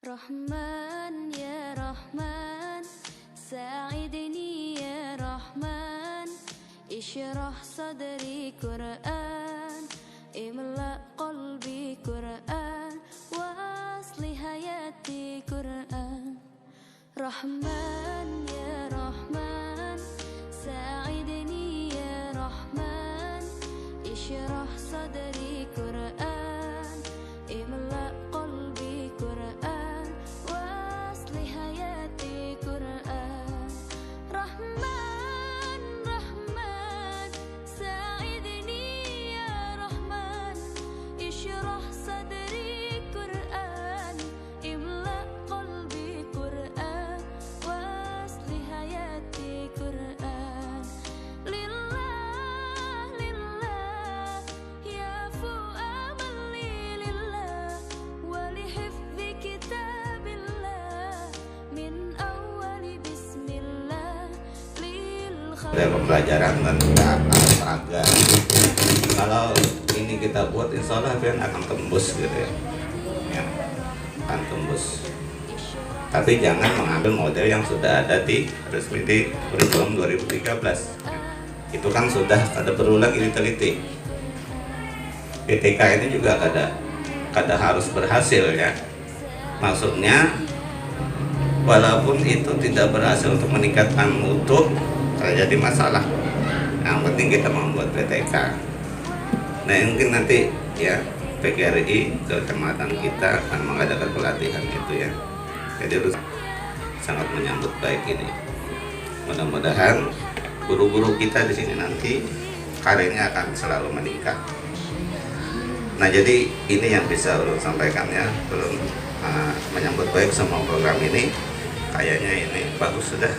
Rahman ya Rahman, sa'idni ya Rahman, ishrah sadri Quran, imla qalbi Quran, wasli hayati Quran. Rahman ya Rahman, sa'idni ya Rahman, ishrah sadri Quran, imla qalbi Quran, wasli hayati Quran. Rahman, Rahman, sa'idni ya Rahman, ishrah sadri Quran, imla qalbi Quran, wasli hayati Quran. Lillah, lillah, ya fu'amali lillah, walihifzi kitabillah, min awali bismillah, lil Ada pembelajaran tentang olahraga. Kalau ini kita buat, insya Allah akan tembus gitu ya, akan tembus. Tapi jangan mengambil model yang sudah ada di resmi di kurikulum 2013. Itu kan sudah ada perlu lagi diteliti. PTK ini juga kada harus berhasil ya. Maksudnya walaupun itu tidak berhasil untuk meningkatkan mutu, terjadi masalah. Yang penting kita membuat PTK. Nah mungkin nanti ya PGRI kecamatan kita akan mengadakan pelatihan itu ya. Jadi harus sangat menyambut baik ini. Mudah-mudahan guru-guru kita di sini nanti karirnya akan selalu meningkat. Nah jadi ini yang bisa ulun sampaikan ya, belum menyambut baik semua program ini. Kayaknya ini bagus sudah.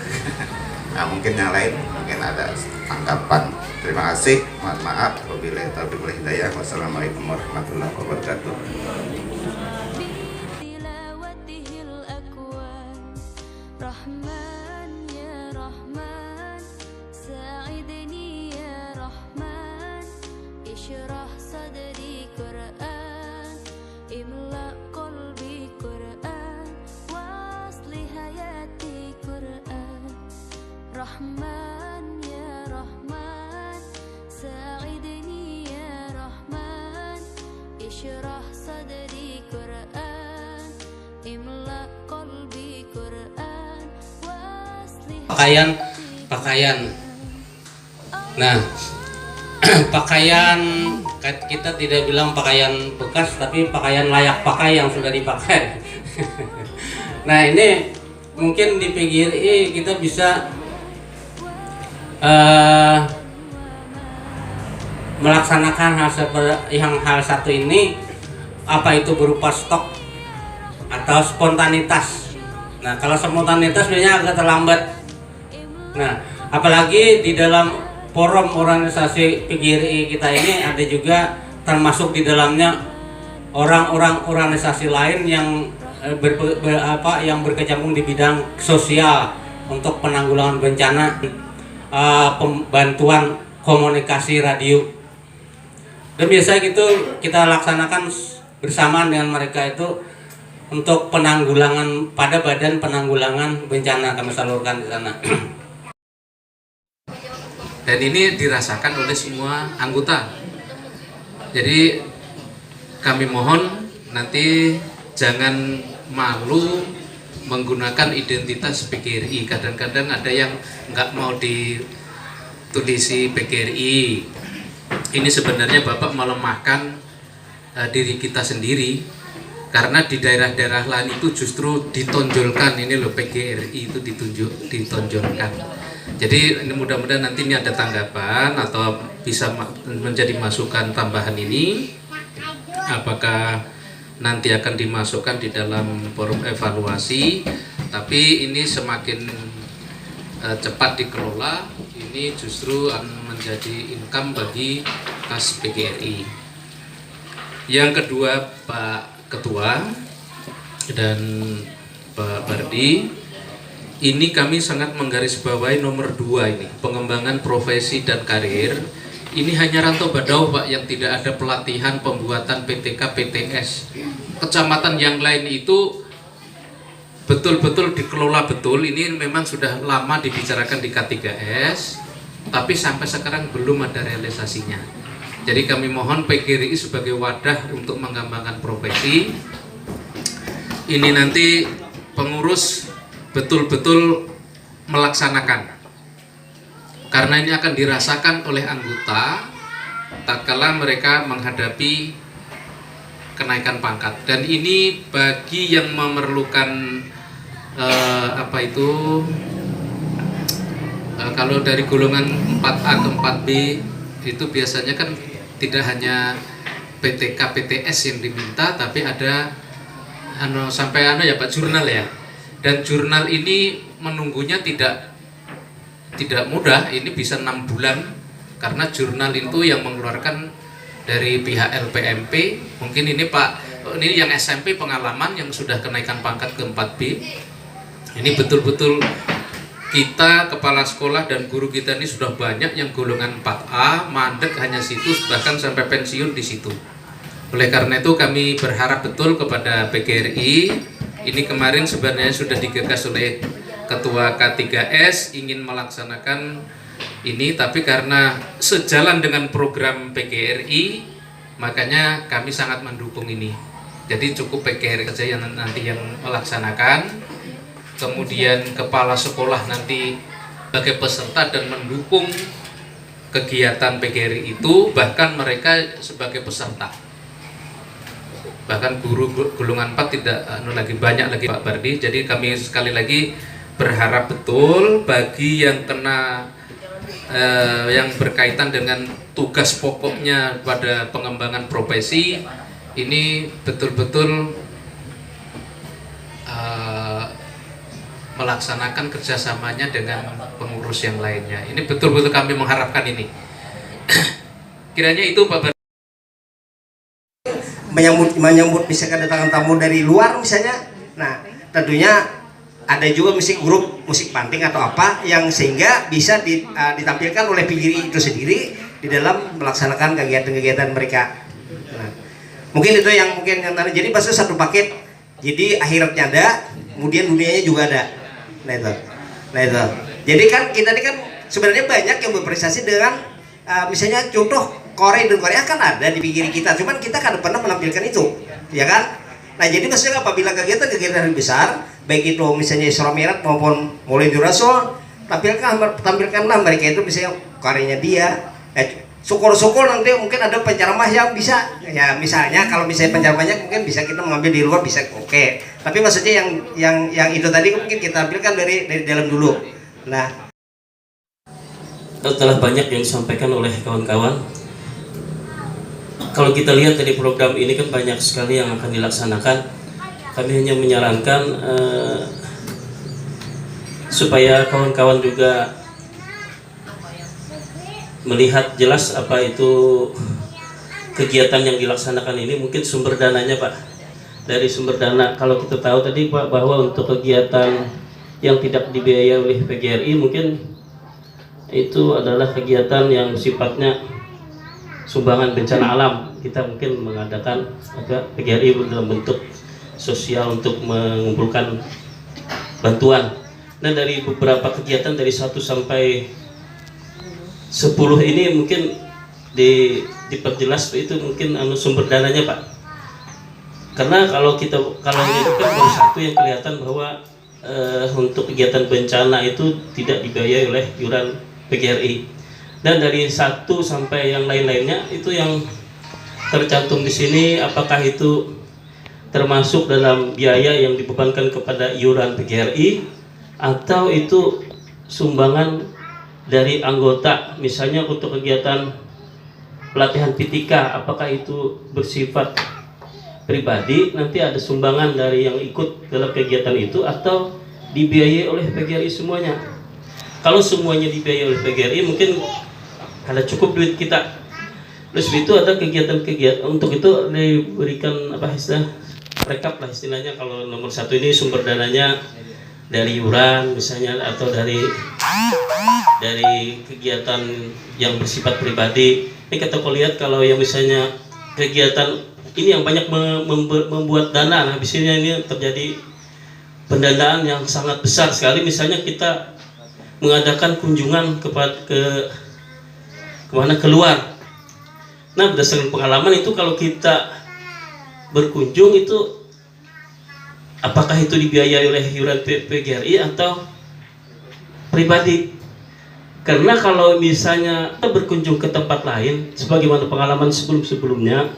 Nah mungkin yang lain mungkin ada tanggapan. Terima kasih, mohon maaf. Wabillahi taufiq wal hidayah. Wassalamualaikum warahmatullahi wabarakatuh. tilawatihil akwan. Rahman ya Rahman, sa'idni ya Rahman, ishrah sadri Quran, imla qalbi Quran, wasli hayati Quran. Rahman ya Rahman, sa'idni ya Rahman, ishrah sadri Quran, imla qalbi Quran, wasli pakaian. Nah, pakaian kita tidak bilang pakaian bekas, tapi pakaian layak pakai yang sudah dipakai. Nah, ini mungkin di PGRI kita bisa melaksanakan hal satu ini, apa itu berupa stok atau spontanitas. Nah, kalau spontanitas biasanya agak terlambat. Nah, apalagi di dalam forum organisasi PGRI kita ini ada juga termasuk di dalamnya orang-orang organisasi lain yang yang berkecimpung di bidang sosial untuk penanggulangan bencana, pembantuan komunikasi radio. Dan biasa gitu kita laksanakan bersamaan dengan mereka itu untuk penanggulangan pada badan penanggulangan bencana kami salurkan di sana. Dan ini dirasakan oleh semua anggota. Jadi kami mohon nanti jangan malu menggunakan identitas PGRI. Kadang-kadang ada yang nggak mau ditulisi PGRI. Ini sebenarnya Bapak melemahkan diri kita sendiri, karena di daerah-daerah lain itu justru ditonjolkan. Ini loh PGRI itu ditonjolkan. Jadi ini mudah-mudahan nanti ini ada tanggapan atau bisa menjadi masukan tambahan ini, apakah nanti akan dimasukkan di dalam forum evaluasi. Tapi ini semakin cepat dikelola, ini justru akan menjadi income bagi kas PGRI. Yang kedua, Pak Ketua dan Pak Bardi, ini kami sangat menggarisbawahi nomor 2 ini, pengembangan profesi dan karir. Ini hanya Rantau Badau Pak yang tidak ada pelatihan pembuatan PTK PTS. Kecamatan yang lain itu betul-betul dikelola betul. Ini memang sudah lama dibicarakan di K3S, tapi sampai sekarang belum ada realisasinya. Jadi kami mohon PGRI sebagai wadah untuk mengembangkan profesi ini, nanti pengurus betul-betul melaksanakan, karena ini akan dirasakan oleh anggota tatkala mereka menghadapi kenaikan pangkat. Dan ini bagi yang memerlukan kalau dari golongan 4A ke 4B itu biasanya kan tidak hanya PTK PTS yang diminta, tapi ada sampai ya Pak, jurnal ya. Dan jurnal ini menunggunya tidak mudah, ini bisa 6 bulan, karena jurnal itu yang mengeluarkan dari pihak LPMP. Mungkin ini Pak, ini yang SMP pengalaman yang sudah kenaikan pangkat ke 4B. Ini betul-betul kita, kepala sekolah dan guru kita ini sudah banyak yang golongan 4A, mandek hanya situ, bahkan sampai pensiun di situ. Oleh karena itu kami berharap betul kepada PGRI. Ini kemarin sebenarnya sudah digagas oleh Ketua K3S ingin melaksanakan ini, tapi karena sejalan dengan program PGRI, makanya kami sangat mendukung ini. Jadi cukup PGRI saja yang nanti yang melaksanakan, kemudian kepala sekolah nanti sebagai peserta dan mendukung kegiatan PGRI itu, bahkan mereka sebagai peserta. Bahkan guru golongan 4 tidak lagi banyak lagi Pak Bardi. Jadi kami sekali lagi berharap betul bagi yang kena yang berkaitan dengan tugas pokoknya pada pengembangan profesi ini betul-betul melaksanakan kerjasamanya dengan pengurus yang lainnya. Ini betul-betul kami mengharapkan ini. Kiranya itu Pak Bardi. menyambut bisa kedatangan tamu dari luar misalnya. Nah, tentunya ada juga grup musik panting atau apa yang sehingga bisa ditampilkan oleh PGRI itu sendiri di dalam melaksanakan kegiatan-kegiatan mereka. Nah, mungkin itu yang tadi. Jadi pasti satu paket. Jadi akhiratnya ada, kemudian dunianya juga ada. Nah itu. Jadi kan kita ini kan sebenarnya banyak yang berprestasi dengan misalnya contoh Korea kan ada di PGRI kita, cuman kita kan pernah menampilkan itu, ya kan? Nah jadi maksudnya apabila kegiatan-kegiatan yang besar, baik itu misalnya Isra Mi'raj maupun Maulidul Rasul, tampilkanlah mereka itu misalnya karyanya dia. Syukur-syukur nanti mungkin ada penceramah yang bisa, ya misalnya kalau misalnya penceramahnya mungkin bisa kita mengambil di luar bisa oke. Tapi maksudnya yang itu tadi mungkin kita tampilkan dari dalam dulu. Nah, telah banyak yang disampaikan oleh kawan-kawan. Kalau kita lihat dari program ini kan banyak sekali yang akan dilaksanakan. Kami hanya menyarankan supaya kawan-kawan juga melihat jelas apa itu kegiatan yang dilaksanakan ini. Mungkin sumber dananya Pak, dari sumber dana kalau kita tahu tadi Pak bahwa untuk kegiatan yang tidak dibiayai oleh PGRI mungkin itu adalah kegiatan yang sifatnya sumbangan bencana alam. Kita mungkin mengadakan PGRI dalam bentuk sosial untuk mengumpulkan bantuan. Nah dari beberapa kegiatan dari 1 sampai 10 ini mungkin diperjelas itu mungkin sumber dananya Pak. Karena kalau ini kan baru satu yang kelihatan bahwa untuk kegiatan bencana itu tidak dibiayai oleh iuran PGRI. Dan dari 1 sampai yang lain-lainnya itu yang tercantum di sini, apakah itu termasuk dalam biaya yang dibebankan kepada iuran PGRI atau itu sumbangan dari anggota, misalnya untuk kegiatan pelatihan PTK, apakah itu bersifat pribadi, nanti ada sumbangan dari yang ikut dalam kegiatan itu atau dibiayai oleh PGRI semuanya. Kalau semuanya dibiayai oleh PGRI mungkin ada cukup duit kita. Terus itu ada kegiatan-kegiatan untuk itu diberikan rekap lah istilahnya. Kalau nomor 1 ini sumber dananya dari iuran misalnya atau dari kegiatan yang bersifat pribadi. Ini kita lihat kalau yang misalnya kegiatan ini yang banyak membuat dana, nah biasanya ini terjadi pendanaan yang sangat besar sekali. Misalnya kita mengadakan kunjungan kemana keluar. Nah, berdasarkan pengalaman itu, kalau kita berkunjung itu, apakah itu dibiayai oleh iuran PGRI atau pribadi? Karena kalau misalnya kita berkunjung ke tempat lain, sebagaimana pengalaman sebelum-sebelumnya,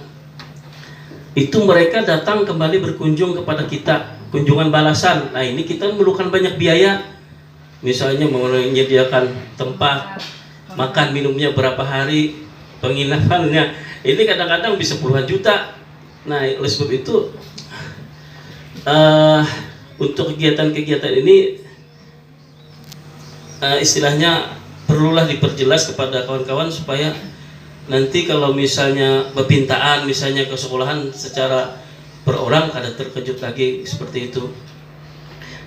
itu mereka datang kembali berkunjung kepada kita, kunjungan balasan. Nah, ini kita memerlukan banyak biaya, misalnya menyediakan tempat, makan minumnya berapa hari, penginapannya, ini kadang-kadang bisa puluhan juta. Nah, oleh sebab itu untuk kegiatan-kegiatan ini istilahnya perlulah diperjelas kepada kawan-kawan supaya nanti kalau misalnya perpintaan misalnya ke sekolahan secara per orang kada terkejut lagi seperti itu.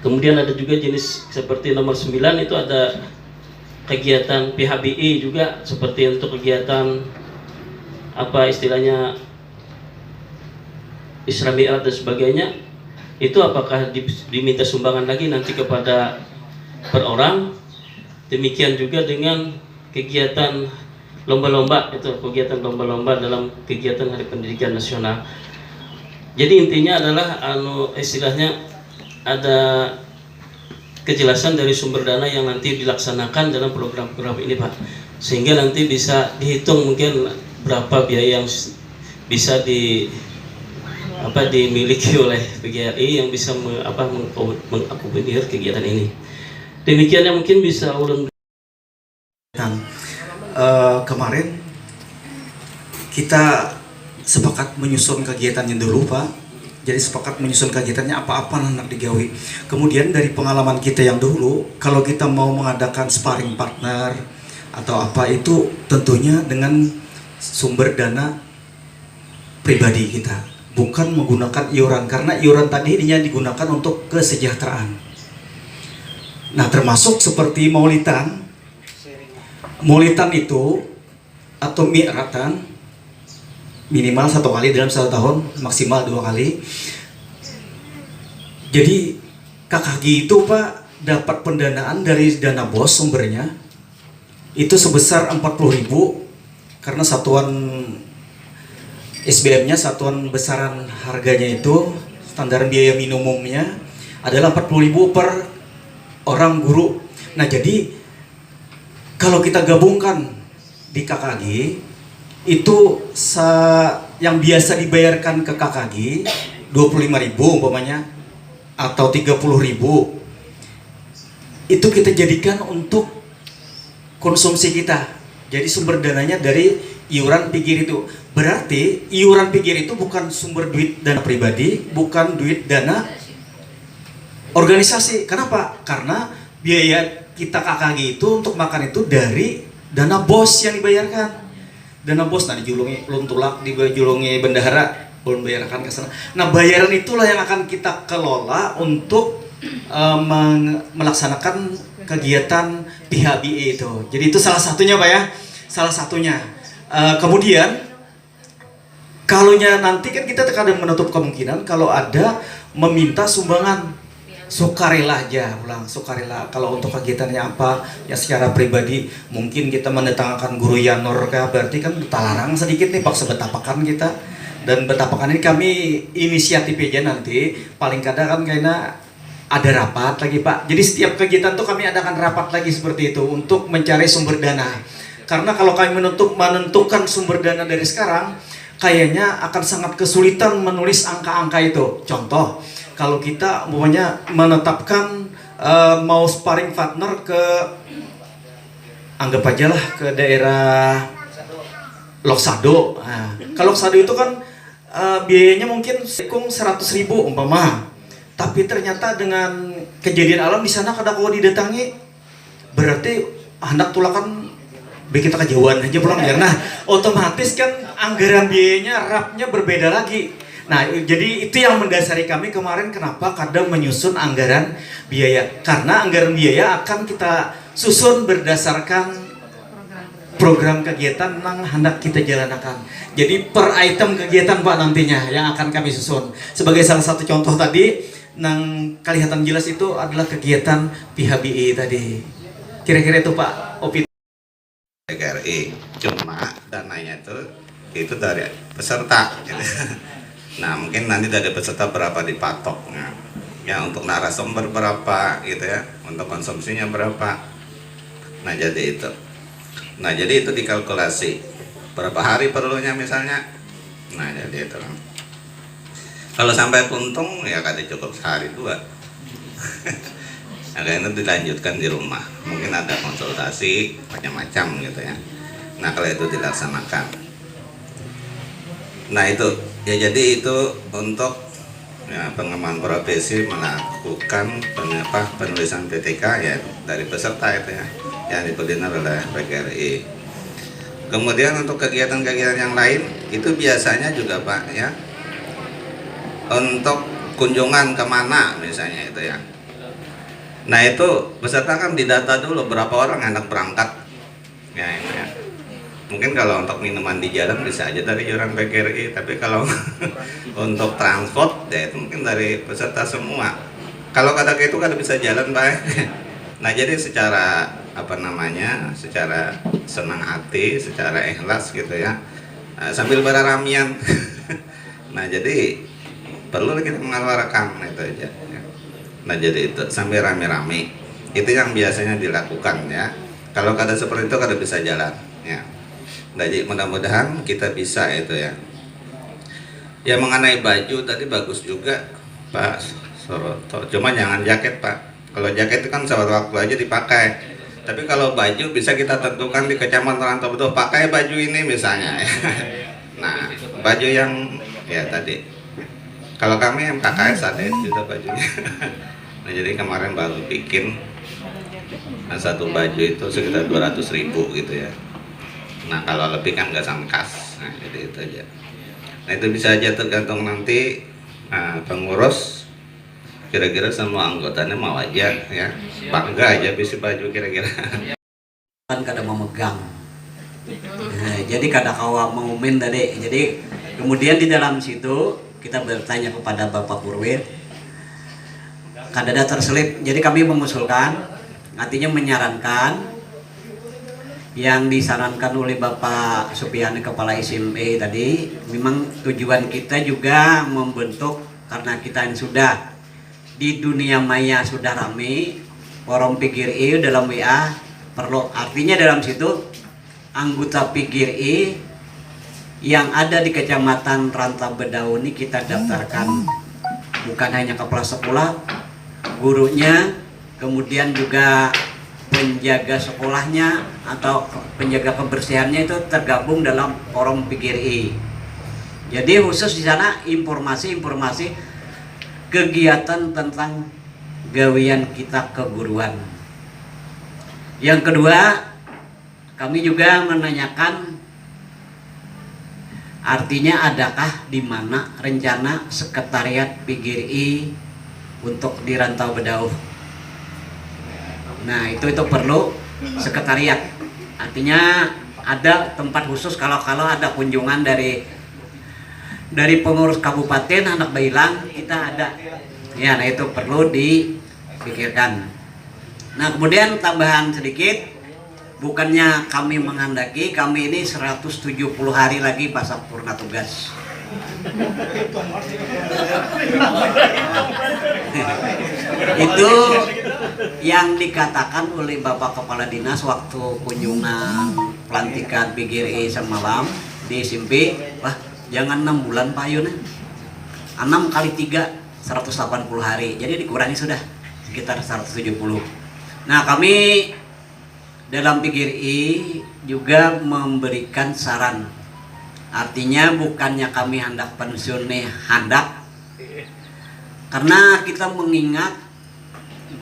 Kemudian ada juga jenis seperti nomor 9 itu ada kegiatan PHBI juga, seperti untuk kegiatan apa istilahnya Isra Mi'raj dan sebagainya. Itu apakah diminta sumbangan lagi nanti kepada per orang? Demikian juga dengan kegiatan lomba-lomba, itu kegiatan lomba-lomba dalam kegiatan Hari Pendidikan Nasional. Jadi intinya adalah istilahnya ada kejelasan dari sumber dana yang nanti dilaksanakan dalam program-program ini, Pak, sehingga nanti bisa dihitung mungkin berapa biaya yang bisa dimiliki oleh PGRI yang bisa mengakomodir kegiatan ini. Demikian yang mungkin bisa ulun. Kemarin kita sepakat menyusun kegiatannya dulu, Pak. Jadi sepakat menyusun kegiatannya apa-apa nak digawi. Kemudian dari pengalaman kita yang dulu, kalau kita mau mengadakan sparring partner atau apa itu tentunya dengan sumber dana pribadi kita, bukan menggunakan iuran, karena iuran tadi ini digunakan untuk kesejahteraan. Nah, termasuk seperti maulitan itu atau mi'ratan minimal 1 kali dalam 1 tahun, maksimal 2 kali. Jadi KKG itu, Pak, dapat pendanaan dari dana BOS sumbernya itu sebesar 40.000, karena satuan SBM-nya, satuan besaran harganya itu standar biaya minimumnya adalah 40.000 per orang guru. Nah, jadi kalau kita gabungkan di KKG itu yang biasa dibayarkan ke KKG 25.000 umpamanya atau 30.000, itu kita jadikan untuk konsumsi kita. Jadi sumber dananya dari iuran PGRI itu. Berarti iuran PGRI itu bukan sumber duit dana pribadi, bukan duit dana organisasi. Kenapa? Karena biaya kita KKG itu untuk makan itu dari dana BOS yang dibayarkan. Dana BOS, nah dijulungi luntulak, dijulungi bendahara, belum bayarkan ke sana. Nah, bayaran itulah yang akan kita kelola untuk melaksanakan kegiatan PHBI itu. Jadi itu salah satunya, Pak, ya. Salah satunya. Kemudian kalau nanti kan kita terkadang menutup kemungkinan kalau ada meminta sumbangan, sukarela aja, sukarela. Kalau untuk kegiatannya apa ya secara pribadi, mungkin kita mendatangkan guru Yanor kah, berarti kan kita larang sedikit nih, Pak, sebetapakan kita. Dan betapakan ini kami inisiatif aja nanti, paling kadang kan kayaknya ada rapat lagi, Pak. Jadi setiap kegiatan tuh kami adakan rapat lagi seperti itu untuk mencari sumber dana. Karena kalau kami menentukan sumber dana dari sekarang, kayaknya akan sangat kesulitan menulis angka-angka itu. Contoh, kalau kita umpamanya menetapkan mau sparring partner ke, anggap aja lah ke daerah Loksado. Nah, kalau Loksado itu kan biayanya mungkin 100.000 umpama. Tapi ternyata dengan kejadian alam di sana kada kau didatangi, berarti hendak tulakan kita kejauhan aja pulang ya. Nah, otomatis kan anggaran biayanya rapnya berbeda lagi. Nah, jadi itu yang mendasari kami kemarin kenapa kadang menyusun anggaran biaya. Karena anggaran biaya akan kita susun berdasarkan program kegiatan yang hendak kita jalankan. Jadi per item kegiatan, Pak, nantinya yang akan kami susun. Sebagai salah satu contoh tadi, nang kelihatan jelas itu adalah kegiatan PHBI tadi. Kira-kira itu Pak Opi. PGRI, cuma dananya itu dari peserta gitu. Nah mungkin nanti dari peserta berapa dipatok, nah, ya untuk narasumber berapa gitu ya, untuk konsumsinya berapa. Nah jadi itu dikalkulasi berapa hari perlunya misalnya. Nah jadi itu kalau sampai untung ya kadang cukup sehari 2. Nah, itu dilanjutkan di rumah, mungkin ada konsultasi macam-macam gitu ya. Nah kalau itu dilaksanakan, nah itu ya, jadi itu untuk ya, pengembangan profesi melakukan penulisan PTK ya dari peserta itu ya, yang dikoordinir oleh PGRI. Kemudian untuk kegiatan-kegiatan yang lain itu biasanya juga Pak ya, untuk kunjungan kemana misalnya itu ya. Nah itu peserta kan didata dulu berapa orang hendak berangkat ya, itu ya. Mungkin kalau untuk minuman di jalan bisa aja dari iuran PGRI, tapi kalau untuk transport ya itu mungkin dari peserta semua. Kalau kata itu kan bisa jalan Pak. Nah jadi secara secara senang hati, secara ikhlas gitu ya, sambil beraramian. Nah jadi perlu kita mengeluarkan itu aja ya. Nah jadi itu sampai rame-rame itu yang biasanya dilakukan ya. Kalau kada seperti itu kada bisa jalan ya. Nah jadi mudah-mudahan kita bisa itu ya. Ya mengenai baju tadi bagus juga Pak Soroto, cuma jangan jaket Pak. Kalau jaket itu kan sewaktu-waktu aja dipakai. Tapi kalau baju bisa kita tentukan di kecamatan Rantau betul pakai baju ini misalnya ya. Nah baju yang ya tadi, kalau kami MKKS ada juga bajunya. Nah jadi kemarin baru bikin satu baju itu sekitar 200.000 gitu ya. Nah kalau lebih kan nggak sampai kas. Nah jadi itu aja. Nah itu bisa aja tergantung nanti pengurus kira-kira semua anggotanya mau aja ya, bangga aja bisa baju kira-kira. Kan kada memegang. Nah, jadi kada kawa mengumin tadi. Jadi kemudian di dalam situ kita bertanya kepada Bapak Purwit, kadada terselip. Jadi kami mengusulkan, artinya menyarankan yang disarankan oleh Bapak Supiani Kepala SMA tadi. Memang tujuan kita juga membentuk, karena kita yang sudah di dunia maya sudah rame, forum PGRI dalam WA perlu, artinya dalam situ anggota PGRI yang ada di Kecamatan Rantau Bedau ini kita daftarkan, bukan hanya kepala sekolah, gurunya, kemudian juga penjaga sekolahnya atau penjaga kebersihannya itu tergabung dalam forum PGRI. Jadi khusus di sana informasi-informasi kegiatan tentang gawean kita keguruan. Yang kedua, kami juga menanyakan artinya adakah di mana rencana sekretariat PGRI untuk di Rantau Bedau. Nah itu perlu sekretariat, artinya ada tempat khusus kalau ada kunjungan dari pengurus kabupaten anak Bailang kita ada ya. Nah itu perlu dipikirkan. Nah kemudian tambahan sedikit, bukannya kami menghendaki, kami ini 170 hari lagi masa purna tugas. Itu yang dikatakan oleh Bapak Kepala Dinas waktu kunjungan pelantikan PGRI semalam di SMP. Wah, jangan 6 bulan Pak Yun, 6 kali 3 180 hari, jadi dikurangi sudah sekitar 170. Nah kami dalam PGRI juga memberikan saran, artinya bukannya kami hendak pensiun nih, hendak, karena kita mengingat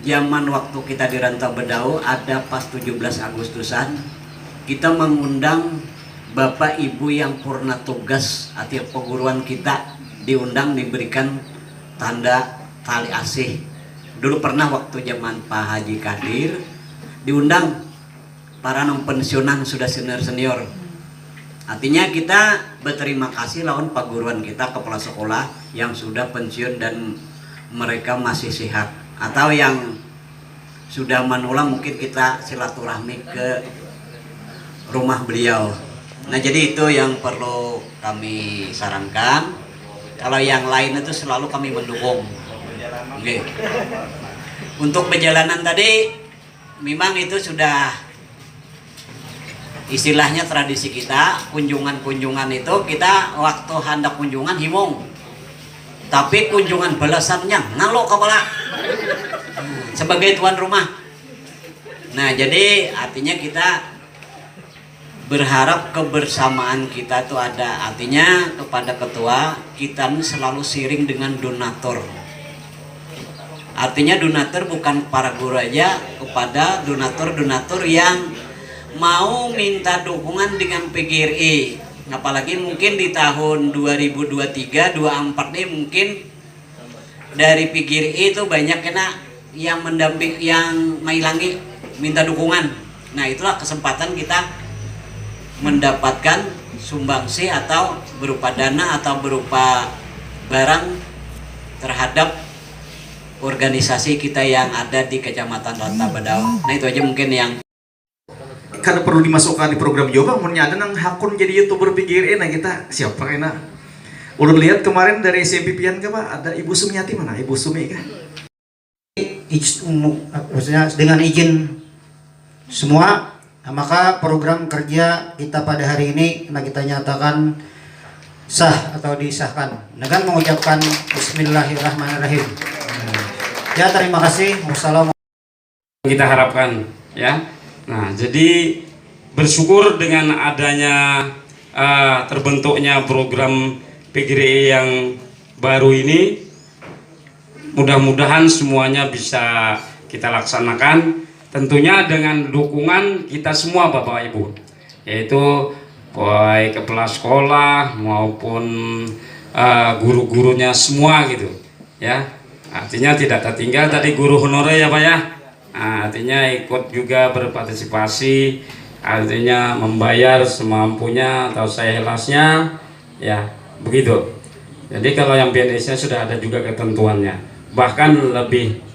zaman waktu kita di Rantau Bedau ada pas 17 Agustusan kita mengundang Bapak Ibu yang purna tugas arti perguruan kita, diundang diberikan tanda tali asih. Dulu pernah waktu zaman Pak Haji Kadir diundang para non pensiunan sudah senior. Artinya kita berterima kasih lawan perguruan kita, kepala sekolah yang sudah pensiun dan mereka masih sehat, atau yang sudah menular mungkin kita silaturahmi ke rumah beliau. Nah, jadi itu yang perlu kami sarankan. Kalau yang lain itu selalu kami mendukung. Oke. Untuk perjalanan tadi memang itu sudah istilahnya tradisi kita, kunjungan-kunjungan itu kita waktu hendak kunjungan himung, tapi kunjungan balasannya ngalok kepala sebagai tuan rumah. Nah, jadi artinya kita berharap kebersamaan kita itu ada, artinya kepada ketua kita selalu siring dengan donatur. Artinya donatur bukan para guru aja, kepada donatur-donatur yang mau minta dukungan dengan PGRI. Apalagi mungkin di tahun 2023-24 ini mungkin dari PGRI itu banyak kena yang mendamping, yang mailangi minta dukungan. Nah, itulah kesempatan kita mendapatkan sumbangsi atau berupa dana atau berupa barang terhadap organisasi kita yang ada di Kecamatan Ranta Badau. Nah, itu aja mungkin yang Karena perlu dimasukkan di program Jombang, mun ada nang hakun jadi YouTuber PGRI, nah kita siapa enak. Ulun lihat kemarin dari SMP Pian Pak, ada Ibu Sumiati, mana Ibu Sumi kah? Maksudnya dengan izin semua, maka program kerja kita pada hari ini kita nyatakan sah atau disahkan dengan mengucapkan Bismillahirrahmanirrahim. Ya, terima kasih. Wassalamualaikum. Kita harapkan ya. Nah, jadi bersyukur dengan adanya terbentuknya program PGRI yang baru ini, mudah-mudahan semuanya bisa kita laksanakan, tentunya dengan dukungan kita semua Bapak Ibu, yaitu baik kepala sekolah maupun guru-gurunya semua gitu ya. Artinya tidak tertinggal tadi guru honorer ya Pak ya. Nah, artinya ikut juga berpartisipasi, artinya membayar semampunya atau seikhlasnya ya, begitu. Jadi kalau yang PNS-nya sudah ada juga ketentuannya, bahkan lebih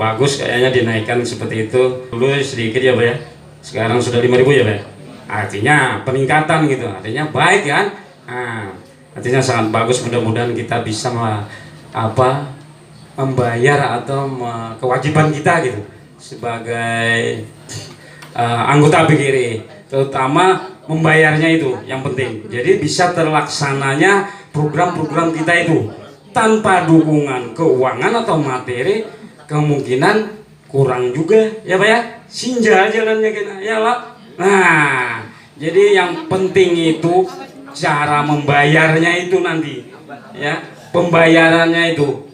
bagus kayaknya dinaikkan seperti itu. Dulu sedikit ya Pak ya, sekarang sudah 5.000 ya Pak ya. Artinya peningkatan gitu, artinya baik kan. Nah, artinya sangat bagus, mudah-mudahan kita bisa membayar atau kewajiban kita gitu sebagai anggota PGRI, terutama membayarnya itu yang penting. Jadi bisa terlaksananya program-program kita itu tanpa dukungan keuangan atau materi, kemungkinan kurang juga ya Pak ya, sinja jalannya kita ya Pak. Nah, jadi yang penting itu cara membayarnya itu nanti ya, pembayarannya itu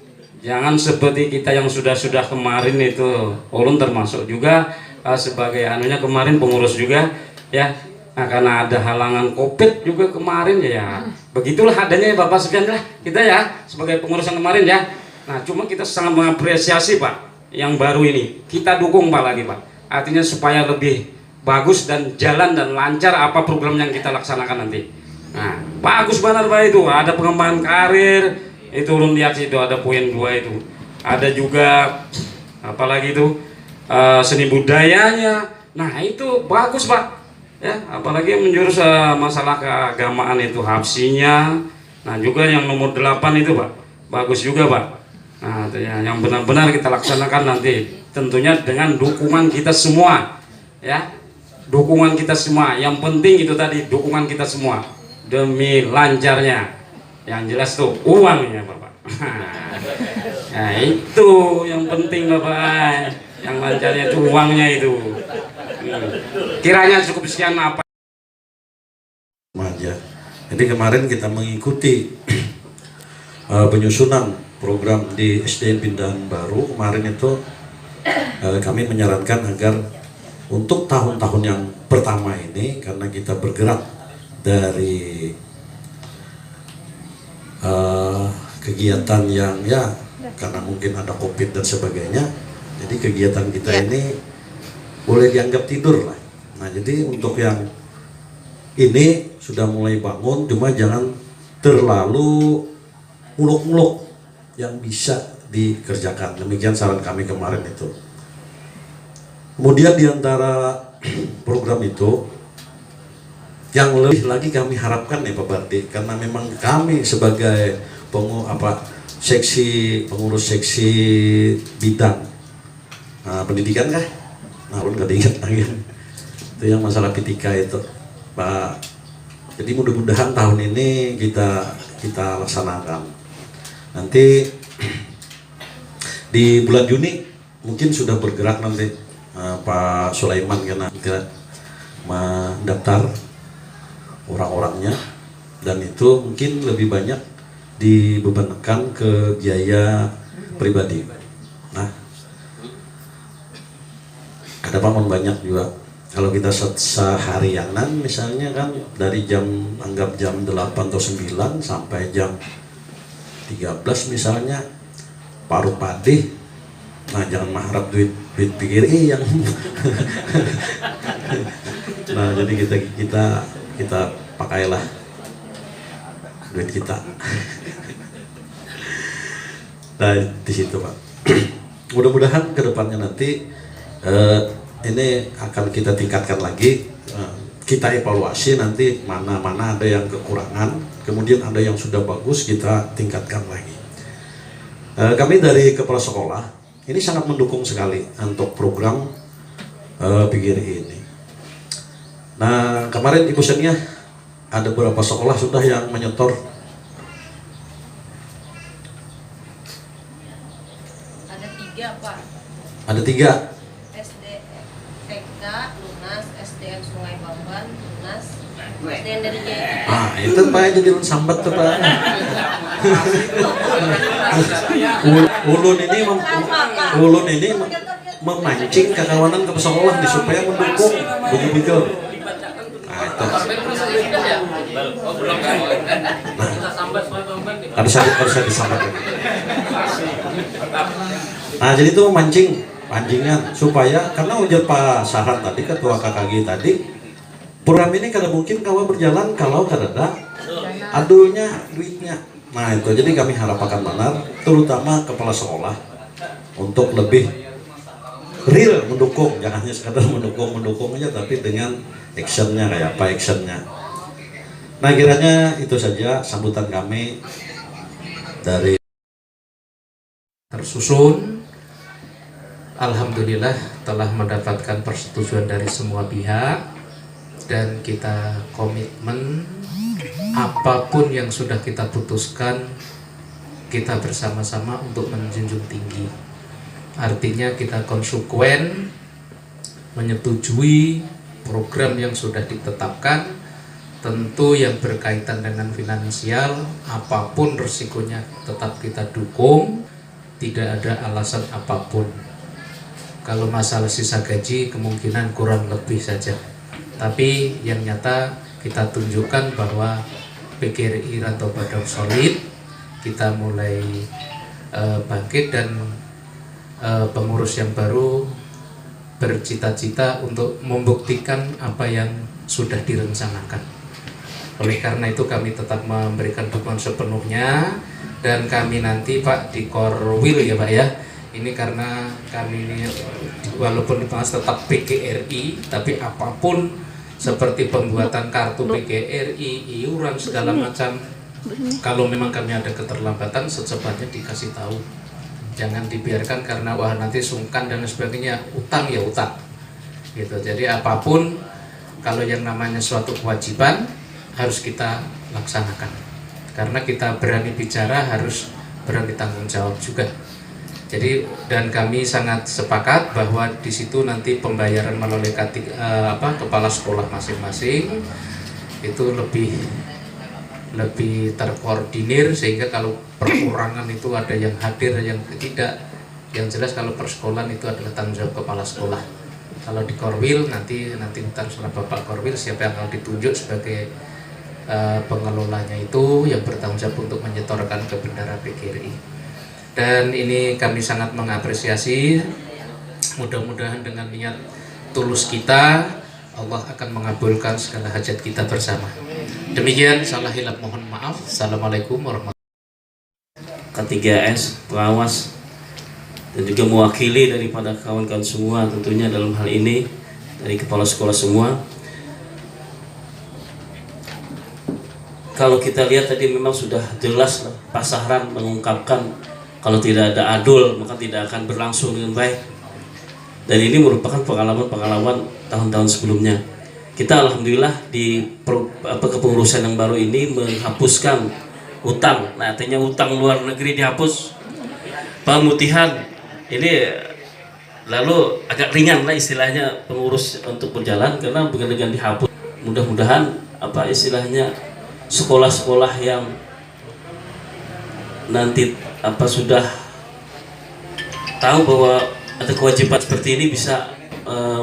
jangan seperti kita yang sudah kemarin itu. Ulun termasuk juga sebagai anunya kemarin pengurus juga ya. Nah, karena ada halangan COVID juga kemarin ya, begitulah adanya ya Bapak Sufyan lah kita ya sebagai pengurus yang kemarin ya. Nah, cuma kita sangat mengapresiasi Pak yang baru ini, kita dukung Pak lagi Pak, artinya supaya lebih bagus dan jalan dan lancar apa program yang kita laksanakan nanti. Nah, bagus benar Pak, itu ada pengembangan karir. Itu ulun lihat itu ada poin 2 itu. Ada juga apalagi itu seni budayanya. Nah, itu bagus Pak. Ya, apalagi menjurus masalah keagamaan itu hapsinya. Nah, juga yang nomor 8 itu Pak. Bagus juga Pak. Nah, yang benar-benar kita laksanakan nanti tentunya dengan dukungan kita semua. Ya. Dukungan kita semua. Yang penting itu tadi dukungan kita semua demi lancarnya. Yang jelas tuh uangnya Bapak. Nah, itu yang penting Bapak. Yang lancarnya itu uangnya itu. Kiranya cukup sekian apa? Aja. Jadi kemarin kita mengikuti penyusunan program di SDN Pindahan Baru. Kemarin itu kami menyarankan agar untuk tahun-tahun yang pertama ini, karena kita bergerak dari kegiatan yang ya karena mungkin ada COVID dan sebagainya, jadi kegiatan kita ini boleh dianggap tidur lah. Nah, jadi untuk yang ini sudah mulai bangun, cuma jangan terlalu muluk-muluk yang bisa dikerjakan. Demikian saran kami kemarin itu. Kemudian di antara program itu yang lebih lagi kami harapkan ya Pak Bardi, karena memang kami sebagai pengurus seksi bidang pendidikan kah? Nah, nggak diingat lagi. Itu yang masalah P3K itu, Pak. Jadi mudah-mudahan tahun ini kita laksanakan. Nanti di bulan Juni mungkin sudah bergerak nanti Pak Sulaiman karena kita mendaftar orang-orangnya, dan itu mungkin lebih banyak dibebankan ke biaya pribadi. Nah, ada paman banyak juga. Kalau kita seharianan misalnya kan dari anggap jam 8 atau 9 sampai jam 13 misalnya paruh padi. Nah, jangan mengharap duit PGRI yang nah, jadi kita pakailah duit kita. Nah, di situ Pak. Mudah-mudahan kedepannya nanti ini akan kita tingkatkan lagi. Kita evaluasi nanti mana ada yang kekurangan, kemudian ada yang sudah bagus kita tingkatkan lagi. Kami dari kepala sekolah ini sangat mendukung sekali untuk program PGRI ini. Nah, kemarin Ibu Senia ada beberapa sekolah sudah yang menyetor. Ada 3 Pak. Ada 3. SD TK lunas, SDN Sungai Bamban lunas, SDN dari Jaya. Ah, itu Pak jadi sambat tuh Pak. Ulun ini memancing kekawanan ke sekolah di supaya mendukung begitu. Nah, itu. Harus disambat. Nah, jadi itu pancingan supaya, karena ujar Pak Saran tadi, Ketua KKG tadi, program ini kada mungkin kalau berjalan kalau kada ada adulnya, duitnya. Nah, itu jadi kami harapkan benar, terutama kepala sekolah untuk lebih real mendukung, jangan hanya sekadar mendukung aja, tapi dengan actionnya kayak apa actionnya. Nah, kiranya itu saja sambutan kami dari tersusun. Alhamdulillah telah mendapatkan persetujuan dari semua pihak, dan kita komitmen apapun yang sudah kita putuskan kita bersama-sama untuk menjunjung tinggi. Artinya kita konsekuen menyetujui program yang sudah ditetapkan, tentu yang berkaitan dengan finansial apapun resikonya tetap kita dukung, tidak ada alasan apapun. Kalau masalah sisa gaji kemungkinan kurang lebih saja, tapi yang nyata kita tunjukkan bahwa PGRI Rantau Padang solid, kita mulai bangkit, dan pengurus yang baru bercita-cita untuk membuktikan apa yang sudah direncanakan. Oleh karena itu kami tetap memberikan dukungan sepenuhnya, dan kami nanti Pak di Korwil ya Pak ya, ini karena kami ini walaupun dibahas tetap PGRI, tapi apapun seperti pembuatan kartu PGRI, iuran segala macam, kalau memang kami ada keterlambatan secepatnya dikasih tahu. Jangan dibiarkan karena wah nanti sungkan dan sebagainya, utang ya utang gitu. Jadi apapun kalau yang namanya suatu kewajiban harus kita laksanakan, karena kita berani bicara harus berani tanggung jawab juga. Jadi dan kami sangat sepakat bahwa di situ nanti pembayaran melalui kepala sekolah masing-masing itu lebih terkoordinir, sehingga kalau perkurangan itu ada yang hadir yang tidak, yang jelas kalau persekolahan itu adalah tanggung jawab kepala sekolah. Kalau di Korwil nanti terserah Bapak Korwil siapa yang akan ditunjuk sebagai pengelolanya, itu yang bertanggung jawab untuk menyetorkan ke bendara PGRI. Dan ini kami sangat mengapresiasi, mudah-mudahan dengan niat tulus kita Allah akan mengabulkan segala hajat kita bersama. Demikian, salah hilap mohon maaf. Assalamualaikum warahmatullahi wabarakatuh. K3S, pengawas dan juga mewakili daripada kawan-kawan semua tentunya dalam hal ini dari kepala sekolah semua. Kalau kita lihat tadi memang sudah jelas Pak Sahran mengungkapkan kalau tidak ada adul maka tidak akan berlangsung dengan baik. Dan ini merupakan pengalaman-pengalaman tahun-tahun sebelumnya. Kita alhamdulillah di kepengurusan yang baru ini menghapuskan utang. Nah, artinya utang luar negeri dihapus. Pemutihan ini lalu agak ringan lah istilahnya pengurus untuk berjalan karena dengan dihapus. Mudah-mudahan apa istilahnya sekolah-sekolah yang nanti sudah tahu bahwa ada kewajiban seperti ini bisa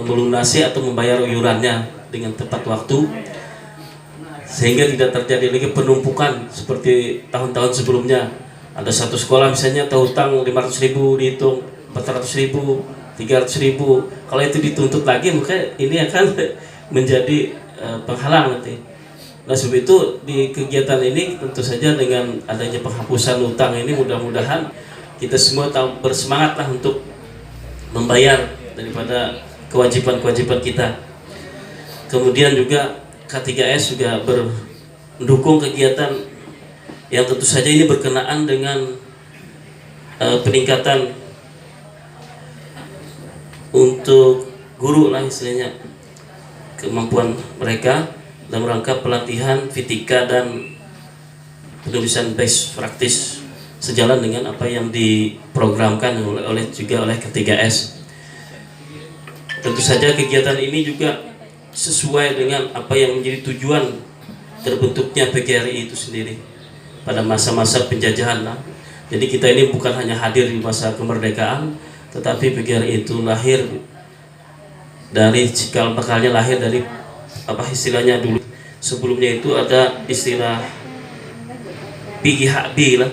melunasi atau membayar iurannya dengan tepat waktu sehingga tidak terjadi lagi penumpukan seperti tahun-tahun sebelumnya. Ada satu sekolah misalnya hutang 500.000 dihitung 400.000, 300.000. Kalau itu dituntut lagi maka ini akan menjadi penghalang nanti. Nah, sebab itu di kegiatan ini tentu saja dengan adanya penghapusan utang ini mudah-mudahan kita semua bersemangatlah untuk membayar daripada kewajiban-kewajiban kita. Kemudian juga K3S juga mendukung kegiatan yang tentu saja ini berkenaan dengan peningkatan untuk guru lah istilahnya kemampuan mereka dalam rangka pelatihan Vitika dan penulisan best practice sejalan dengan apa yang diprogramkan oleh K3S. Tentu saja kegiatan ini juga sesuai dengan apa yang menjadi tujuan terbentuknya PGRI itu sendiri pada masa-masa penjajahan. Jadi kita ini bukan hanya hadir di masa kemerdekaan, tetapi PGRI itu lahir dari cikal bakalnya, lahir dari apa istilahnya dulu. Sebelumnya itu ada istilah PGHB lah,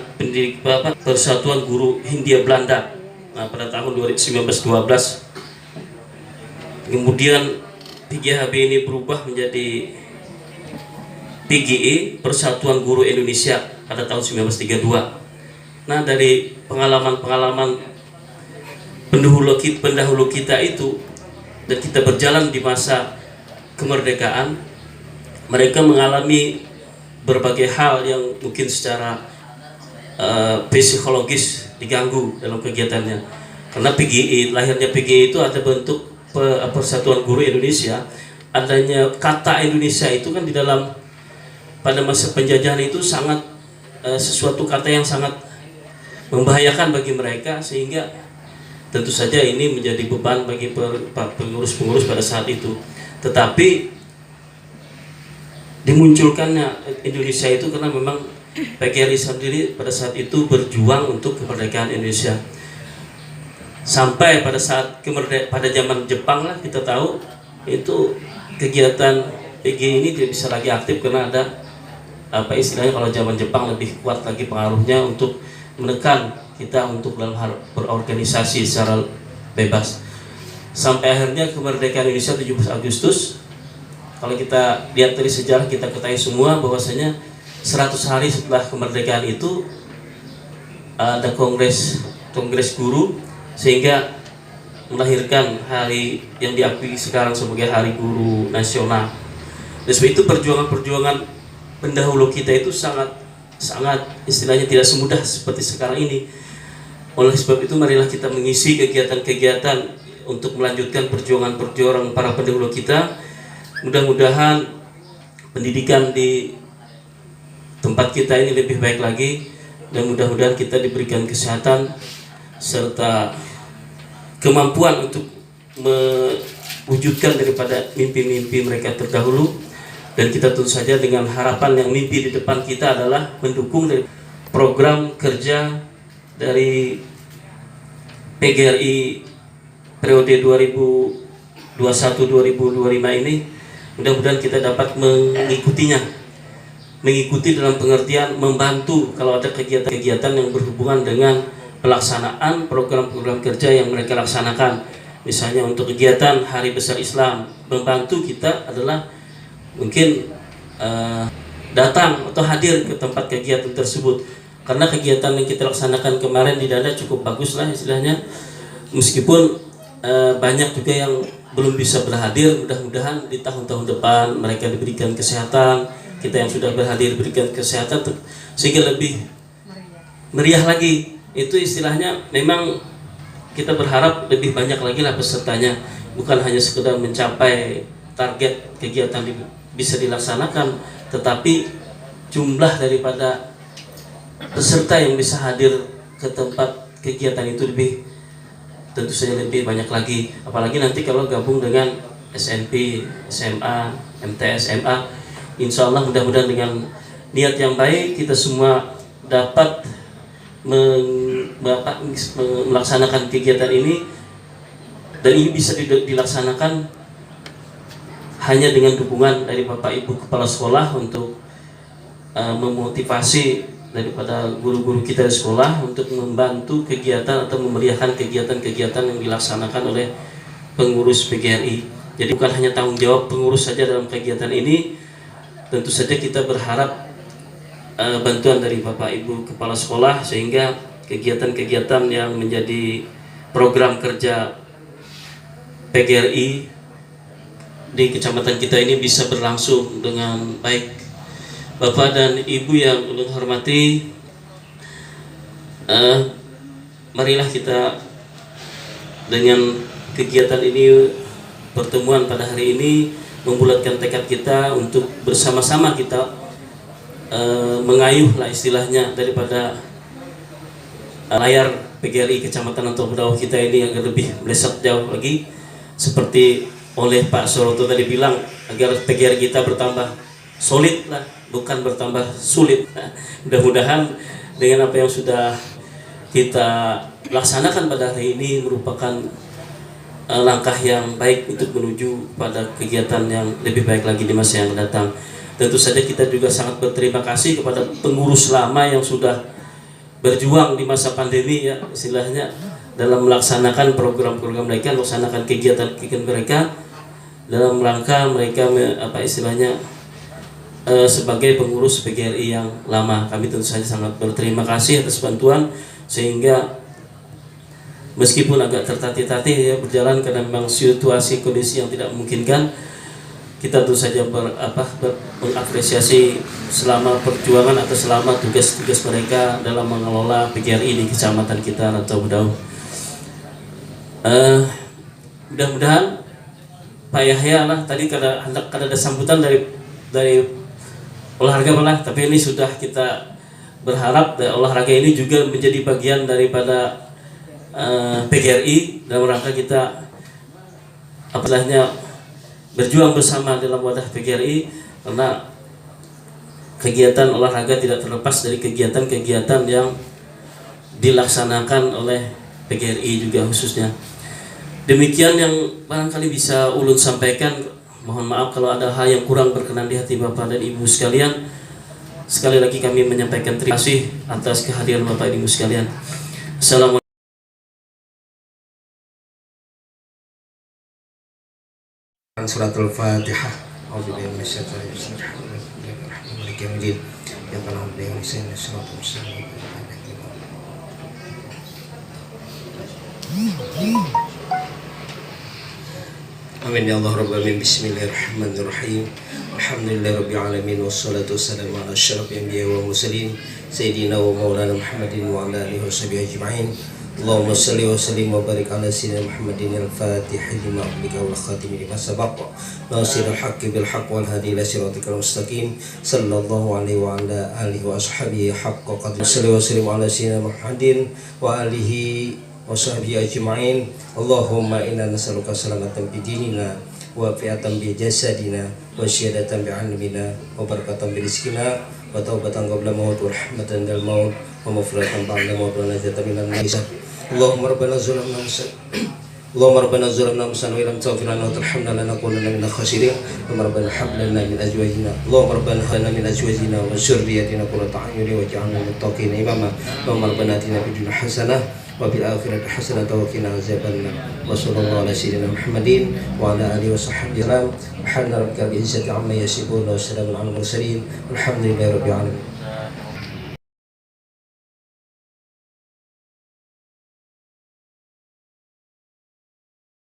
Persatuan Guru Hindia Belanda. Nah, pada tahun 1912. Kemudian PGHB ini berubah menjadi PGI, Persatuan Guru Indonesia pada tahun 1932. Nah, dari pengalaman-pengalaman pendahulu kita itu dan kita berjalan di masa kemerdekaan, mereka mengalami berbagai hal yang mungkin secara psikologis diganggu dalam kegiatannya. Karena PGI, lahirnya PGI itu ada bentuk Persatuan Guru Indonesia, adanya kata Indonesia itu kan di dalam pada masa penjajahan itu sangat sesuatu kata yang sangat membahayakan bagi mereka, sehingga tentu saja ini menjadi beban bagi pengurus-pengurus pada saat itu. Tetapi dimunculkannya Indonesia itu karena memang PGRI sendiri pada saat itu berjuang untuk kemerdekaan Indonesia. Sampai pada saat pada zaman Jepang lah kita tahu itu kegiatan PGI ini tidak bisa lagi aktif karena ada apa istilahnya kalau zaman Jepang lebih kuat lagi pengaruhnya untuk menekan kita untuk dalam hal berorganisasi secara bebas. Sampai akhirnya kemerdekaan Indonesia 17 Agustus. Kalau kita lihat dari sejarah kita ketahui semua bahwasanya 100 hari setelah kemerdekaan itu ada kongres guru sehingga melahirkan hari yang diakui sekarang sebagai Hari Guru Nasional. Dan sebab itu perjuangan pendahulu kita itu sangat istilahnya tidak semudah seperti sekarang ini. Oleh sebab itu marilah kita mengisi kegiatan-kegiatan untuk melanjutkan perjuangan para pendahulu kita. Mudah-mudahan pendidikan di tempat kita ini lebih baik lagi dan mudah-mudahan kita diberikan kesehatan serta kemampuan untuk mewujudkan daripada mimpi-mimpi mereka terdahulu. Dan kita tentu saja dengan harapan yang mimpi di depan kita adalah mendukung dari program kerja dari PGRI periode 2021-2025 ini. Mudah-mudahan kita dapat mengikutinya, mengikuti dalam pengertian membantu kalau ada kegiatan-kegiatan yang berhubungan dengan pelaksanaan program-program kerja yang mereka laksanakan. Misalnya untuk kegiatan Hari Besar Islam, membantu kita adalah mungkin datang atau hadir ke tempat kegiatan tersebut. karena kegiatan yang kita laksanakan kemarin di Dada cukup bagus lah istilahnya, meskipun banyak juga yang belum bisa berhadir. Mudah-mudahan di tahun-tahun depan mereka diberikan kesehatan, kita yang sudah berhadir diberikan kesehatan sehingga lebih meriah lagi. Itu istilahnya memang kita berharap lebih banyak lagi lah pesertanya, bukan hanya sekedar mencapai target kegiatan bisa dilaksanakan, tetapi jumlah daripada peserta yang bisa hadir ke tempat kegiatan itu tentu saja lebih banyak lagi. Apalagi nanti kalau gabung dengan SMP, SMA, MTS, MA, insya Allah mudah-mudahan dengan niat yang baik kita semua dapat melaksanakan kegiatan ini, dan ini bisa dilaksanakan hanya dengan dukungan dari Bapak Ibu Kepala Sekolah untuk memotivasi daripada guru-guru kita di sekolah untuk membantu kegiatan atau memeriahkan kegiatan-kegiatan yang dilaksanakan oleh pengurus PGRI. Jadi bukan hanya tanggung jawab pengurus saja dalam kegiatan ini, tentu saja kita berharap bantuan dari Bapak Ibu Kepala Sekolah sehingga kegiatan-kegiatan yang menjadi program kerja PGRI di kecamatan kita ini bisa berlangsung dengan baik. Bapak dan Ibu yang ulun hormati, marilah kita dengan kegiatan ini, pertemuan pada hari ini, membulatkan tekad kita untuk bersama-sama kita mengayuh lah istilahnya daripada layar PGRI Kecamatan Antok Bedawah kita ini agar lebih melesat jauh lagi, seperti oleh Pak Soroto tadi bilang, agar PGRI kita bertambah solid lah, bukan bertambah sulit. Mudah-mudahan dengan apa yang sudah kita laksanakan pada hari ini merupakan langkah yang baik untuk menuju pada kegiatan yang lebih baik lagi di masa yang datang. Tentu saja kita juga sangat berterima kasih kepada pengurus lama yang sudah berjuang di masa pandemi ya istilahnya, dalam melaksanakan program-program mereka, melaksanakan kegiatan-kegiatan mereka dalam rangka mereka sebagai pengurus PGRI yang lama. Kami tentu saja sangat berterima kasih atas bantuan, sehingga meskipun agak tertatih-tatih ya berjalan karena memang situasi kondisi yang tidak memungkinkan, kita tentu saja mengapresiasi selama perjuangan atau selama tugas-tugas mereka dalam mengelola PGRI di kecamatan kita Rantau Bedawah. Mudah-mudahan Pak Yahya lah tadi kada ada sambutan dari olahraga malah, tapi ini sudah kita berharap olahraga ini juga menjadi bagian daripada PGRI dalam rangka kita berjuang bersama dalam wadah PGRI, karena kegiatan olahraga tidak terlepas dari kegiatan-kegiatan yang dilaksanakan oleh PGRI juga khususnya. Demikian yang barangkali bisa ulun sampaikan. Mohon maaf kalau ada hal yang kurang berkenan di hati Bapak dan Ibu sekalian. Sekali lagi kami menyampaikan terima kasih atas kehadiran Bapak dan Ibu sekalian. Assalamualaikum. Suratul Fatihah. A'udzubillahi minasyaitonir rajim. Ya Allah, amin ya Allah rabbal alamin. Bismillahirrahmanirrahim. Alhamdulillahirabbil alamin wassalatu wassalamu ala asyrafil anbiya'i wal mursalin sayyidina wa maulana Muhammadin wa ala alihi washabihi ajma'in. Allahumma shalli wa sallim wa barik ala sayyidina Muhammadin al-Fatih lima ughliqa wal khatim lima sabaqa nasirul haqqi bil haqq wal hadi ila siratikal mustaqim sallallahu alaihi wa ala alihi wa ashabihi haqqa qadri. Shalli wa sallim ala sayyidina Muhammadin wa alihi wasahbihi ajma'in. Allahumma inna nas'aluka salamatan bi dinina wa fi'atan bi jasadina wa syihadatan bi ilmina wa barakatan bi rizqina wa taubatan qabla maut wa rahmatan dal maut wa maghfiratan ba'da maut wa najatan minal hisab. Allahumma rabbana zalamna anfusana wa lam taghfir lana wa tarhamna lanakunanna minal khasirin. Rabbana hab lana min azwajina Allahumma rabbana hab lana min azwajina wa dhurriyyatina qurrata a'yun waj'alna lil muttaqina imama. Rabbana atina fid dunya hasanah wa fil akhirati hasanatan wa qina azabannar. Wa sallallahu ala sayyidina Muhammadin wa ala alihi wa sahbihi wasallam. Subhana rabbika rabbil izzati amma yasifun wa salamun alal mursalin. Alhamdulillahi rabbil alamin.